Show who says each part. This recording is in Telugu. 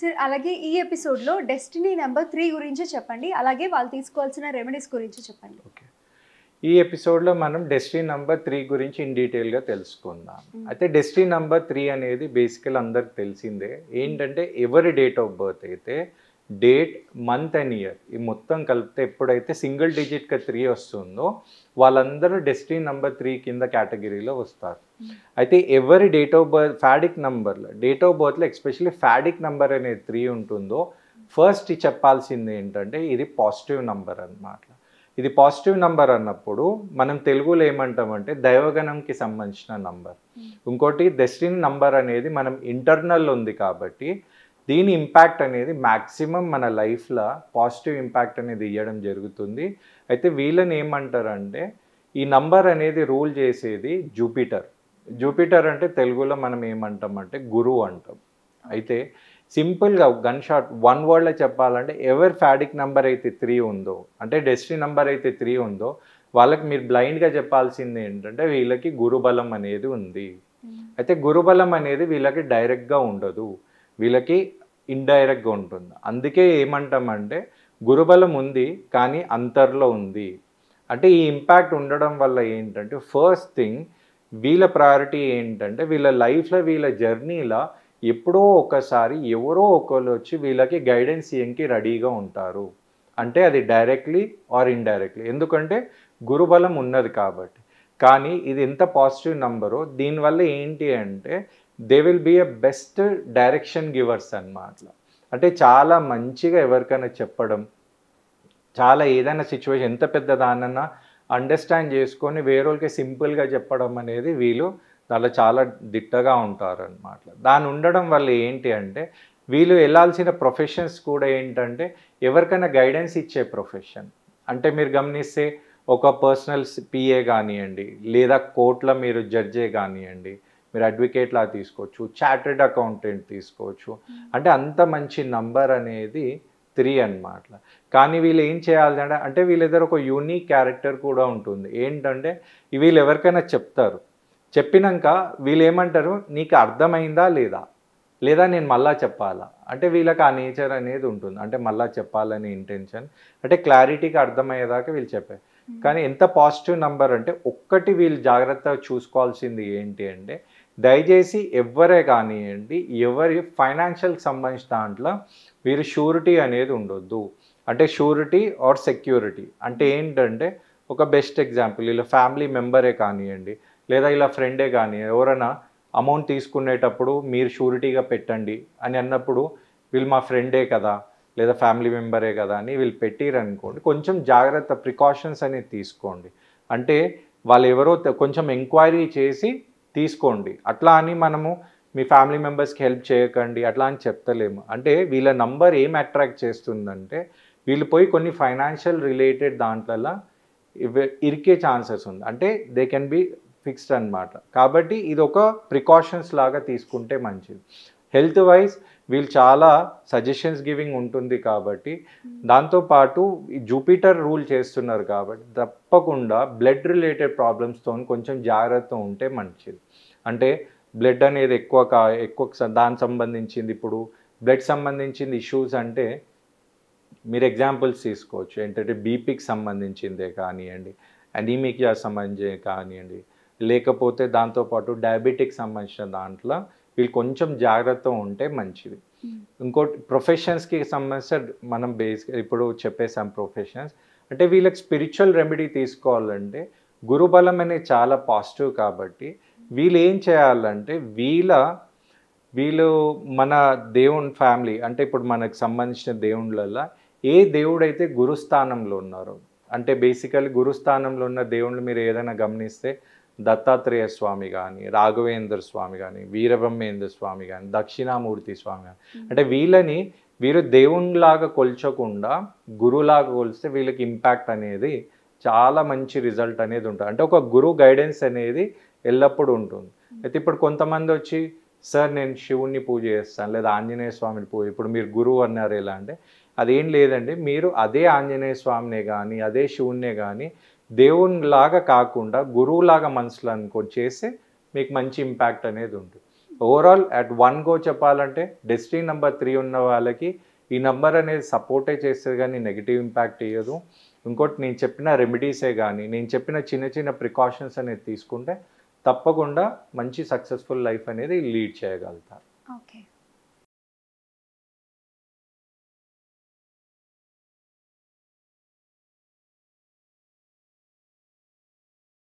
Speaker 1: సార్ అలాగే ఈ ఎపిసోడ్లో డెస్టినీ నెంబర్ 3 గురించి చెప్పండి. అలాగే వాళ్ళు తీసుకోవాల్సిన రెమెడీస్ గురించి చెప్పండి.
Speaker 2: ఓకే. ఈ ఎపిసోడ్లో మనం డెస్టినీ నెంబర్ 3 గురించి ఇన్ డీటెయిల్గా తెలుసుకుందాం. అయితే డెస్టినీ నెంబర్ 3 అనేది బేసికల్ అందరికి తెలిసిందే. ఏంటంటే ఎవరి డేట్ ఆఫ్ బర్త్ అయితే డేట్, మంత్ అండ్ ఇయర్ ఈ మొత్తం కలిపితే ఎప్పుడైతే సింగిల్ డిజిట్గా 3 వస్తుందో వాళ్ళందరూ డెస్టినీ నెంబర్ 3 కింద కేటగిరీలో వస్తారు. అయితే ఎవరి డేట్ ఆఫ్ బర్త్ ఫాడిక్ నెంబర్లో డేట్ ఆఫ్ బర్త్లో ఎస్పెషల్లీ ఫాడిక్ నెంబర్ అనేది 3 ఉంటుందో ఫస్ట్ చెప్పాల్సింది ఏంటంటే ఇది పాజిటివ్ నెంబర్ అన్నమాట. ఇది పాజిటివ్ నంబర్ అన్నప్పుడు మనం తెలుగులో ఏమంటామంటే దైవగణంకి సంబంధించిన నంబర్. ఇంకోటి డెస్టినీ నంబర్ అనేది మనం ఇంటర్నల్ ఉంది కాబట్టి దీని ఇంపాక్ట్ అనేది మ్యాక్సిమం మన లైఫ్లో పాజిటివ్ ఇంపాక్ట్ అనేది ఇవ్వడం జరుగుతుంది. అయితే వీళ్ళని ఏమంటారంటే ఈ నంబర్ అనేది రూల్ చేసేది జూపిటర్. జూపిటర్ అంటే తెలుగులో మనం ఏమంటామంటే గురువు అంటాం. అయితే సింపుల్గా గన్ షాట్ వన్ వర్డ్లో చెప్పాలంటే ఎవరి ఫాడిక్ నెంబర్ అయితే 3 ఉందో అంటే డెస్టినీ నెంబర్ అయితే 3 ఉందో వాళ్ళకి మీరు బ్లైండ్గా చెప్పాల్సింది ఏంటంటే వీళ్ళకి గురుబలం అనేది ఉంది. అయితే గురుబలం అనేది వీళ్ళకి డైరెక్ట్గా ఉండదు, వీళ్ళకి ఇండైరెక్ట్గా ఉంటుంది. అందుకే ఏమంటామంటే గురుబలం ఉంది కానీ అంతర్లో ఉంది. అంటే ఈ ఇంపాక్ట్ ఉండడం వల్ల ఏంటంటే ఫస్ట్ థింగ్ వీళ్ళ ప్రయారిటీ ఏంటంటే వీళ్ళ లైఫ్లో వీళ్ళ జర్నీలో ఎప్పుడో ఒకసారి ఎవరో ఒకరు వచ్చి వీళ్ళకి గైడెన్స్ ఇవ్వడానికి రెడీగా ఉంటారు. అంటే అది డైరెక్ట్లీ ఆర్ ఇండైరెక్ట్లీ, ఎందుకంటే గురుబలం ఉన్నది కాబట్టి. కానీ ఇది ఎంత పాజిటివ్ నంబరో దీనివల్ల ఏంటి అంటే they will be a best direction givers అన్నమాట. అంటే చాలా మంచిగా ఎవరికైనా చెప్పడం, చాలా ఏదైనా సిచ్యువేషన్ ఎంత పెద్ద దానన్నా అండర్స్టాండ్ చేసుకొని వేరేళ్ళకి సింపుల్గా చెప్పడం అనేది వీళ్ళు దాంట్లో చాలా దిట్టగా ఉంటారన్నమాట. దాని ఉండడం వల్ల ఏంటి అంటే వీళ్ళు వెళ్ళాల్సిన ప్రొఫెషన్స్ కూడా ఏంటంటే ఎవరికైనా గైడెన్స్ ఇచ్చే ప్రొఫెషన్. అంటే మీరు గమనిస్తే ఒక పర్సనల్ పిఏ కానివ్వండి, లేదా కోర్టులో మీరు జడ్జే కానివ్వండి, మీరు అడ్వకేట్లా తీసుకోవచ్చు, చార్టెడ్ అకౌంటెంట్ తీసుకోవచ్చు. అంటే అంత మంచి నంబర్ అనేది 3 అన్నమాట. కానీ వీళ్ళు ఏం చేయాలి అంటే వీళ్ళ దగ్గర ఒక యూనిక్ క్యారెక్టర్ కూడా ఉంటుంది. ఏంటంటే వీళ్ళు ఎవరికైనా చెప్తారు, చెప్పినాక వీళ్ళు ఏమంటారు నీకు అర్థమైందా లేదా, లేదా నేను మళ్ళా చెప్పాలా, అంటే వీళ్ళకి ఆ నేచర్ అనేది ఉంటుంది. అంటే మళ్ళా చెప్పాలని ఇంటెన్షన్, అంటే క్లారిటీగా అర్థమయ్యేదాకా వీళ్ళు చెప్పారు. కానీ ఎంత పాజిటివ్ నంబర్ అంటే ఒక్కటి వీళ్ళు జాగ్రత్తగా చూసుకోవాల్సింది ఏంటి అంటే దయచేసి ఎవరే కానివ్వండి ఎవరి ఫైనాన్షియల్కి సంబంధించిన దాంట్లో వీరు షూరిటీ అనేది ఉండొద్దు. అంటే షూరిటీ ఆర్ సెక్యూరిటీ అంటే ఏంటంటే ఒక బెస్ట్ ఎగ్జాంపుల్ వీళ్ళ ఫ్యామిలీ మెంబరే కానివ్వండి లేదా ఇలా ఫ్రెండే కానీ ఎవరైనా అమౌంట్ తీసుకునేటప్పుడు మీరు షూరిటీగా పెట్టండి అని అన్నప్పుడు వీళ్ళు మా ఫ్రెండే కదా లేదా ఫ్యామిలీ మెంబరే కదా అని వీళ్ళు పెట్టిరనుకోండి, కొంచెం జాగ్రత్త ప్రికాషన్స్ అనేది తీసుకోండి. అంటే వాళ్ళు ఎవరో కొంచెం ఎంక్వైరీ చేసి తీసుకోండి. అట్లా అని మనము మీ ఫ్యామిలీ మెంబర్స్కి హెల్ప్ చేయకండి అట్లా అని చెప్తలేము. అంటే వీళ్ళ నంబర్ ఏం అట్రాక్ట్ చేస్తుందంటే వీళ్ళు పోయి కొన్ని ఫైనాన్షియల్ రిలేటెడ్ దాంట్లో ఇరికే ఛాన్సెస్ ఉంది. అంటే దే కెన్ బి ఫిక్స్డ్ అన్నమాట. కాబట్టి ఇది ఒక ప్రికాషన్స్ లాగా తీసుకుంటే మంచిది. హెల్త్ వైజ్ వీళ్ళు చాలా సజెషన్స్ గివింగ్ ఉంటుంది కాబట్టి దాంతోపాటు జూపిటర్ రూల్ చేస్తున్నారు కాబట్టి తప్పకుండా బ్లడ్ రిలేటెడ్ ప్రాబ్లమ్స్తో కొంచెం జాగ్రత్త ఉంటే మంచిది. అంటే బ్లడ్ అనేది ఎక్కువ దానికి సంబంధించింది, ఇప్పుడు బ్లడ్ సంబంధించింది ఇష్యూస్ అంటే మీరు ఎగ్జాంపుల్స్ తీసుకోవచ్చు. ఏంటంటే బీపీకి సంబంధించిందే కానివ్వండి, అనీమిక్గా సంబంధించి కానివ్వండి, లేకపోతే దాంతోపాటు డయాబెటిక్ సంబంధించిన దాంట్లో వీళ్ళు కొంచెం జాగ్రత్త ఉంటే మంచిది. ఇంకోటి ప్రొఫెషన్స్కి సంబంధించిన మనం బేసిక్గా ఇప్పుడు చెప్పేసాం ప్రొఫెషన్స్. అంటే వీళ్ళకి స్పిరిచువల్ రెమెడీ తీసుకోవాలంటే గురుబలం అనేది చాలా పాజిటివ్ కాబట్టి వీళ్ళు ఏం చేయాలంటే వీళ్ళు మన దేవుని ఫ్యామిలీ అంటే ఇప్పుడు మనకు సంబంధించిన దేవుళ్ళల్లో ఏ దేవుడైతే గురుస్థానంలో ఉన్నారో, అంటే బేసికలీ గురుస్థానంలో ఉన్న దేవుళ్ళు మీరు ఏదైనా గమనిస్తే దత్తాత్రేయ స్వామి కానీ, రాఘవేంద్ర స్వామి కానీ, వీరబ్రహ్మేంద్ర స్వామి కానీ, దక్షిణామూర్తి స్వామి కానీ, అంటే వీళ్ళని వీరు దేవునిలాగా కొల్చకుండా గురువులాగా కొలిస్తే వీళ్ళకి ఇంపాక్ట్ అనేది చాలా మంచి రిజల్ట్ అనేది ఉంటుంది. అంటే ఒక గురువు గైడెన్స్ అనేది ఎల్లప్పుడూ ఉంటుంది. అయితే ఇప్పుడు కొంతమంది వచ్చి సార్ నేను శివుణ్ణి పూజ చేస్తాను లేదా ఆంజనేయ స్వామిని పూజ, ఇప్పుడు మీరు గురువు అన్నారు ఎలా అంటే అదేం లేదండి, మీరు అదే ఆంజనేయ స్వామినే కానీ అదే శివుణ్ణే కానీ దేవునిలాగా కాకుండా గురువులాగా మనసులో అనుకొని చేస్తే మీకు మంచి ఇంపాక్ట్ అనేది ఉంటుంది. ఓవరాల్ అట్ వన్ గో చెప్పాలంటే డెస్టినీ నెంబర్ 3 ఉన్న వాళ్ళకి ఈ నెంబర్ అనేది సపోర్టే చేస్తుంది కానీ నెగిటివ్ ఇంపాక్ట్ ఇవ్వదు. ఇంకోటి నేను చెప్పిన రెమెడీసే కానీ నేను చెప్పిన చిన్న చిన్న ప్రికాషన్స్ అనేది తీసుకుంటే తప్పకుండా మంచి సక్సెస్ఫుల్ లైఫ్ అనేది లీడ్ చేయగలుగుతారు.
Speaker 1: ఓకే.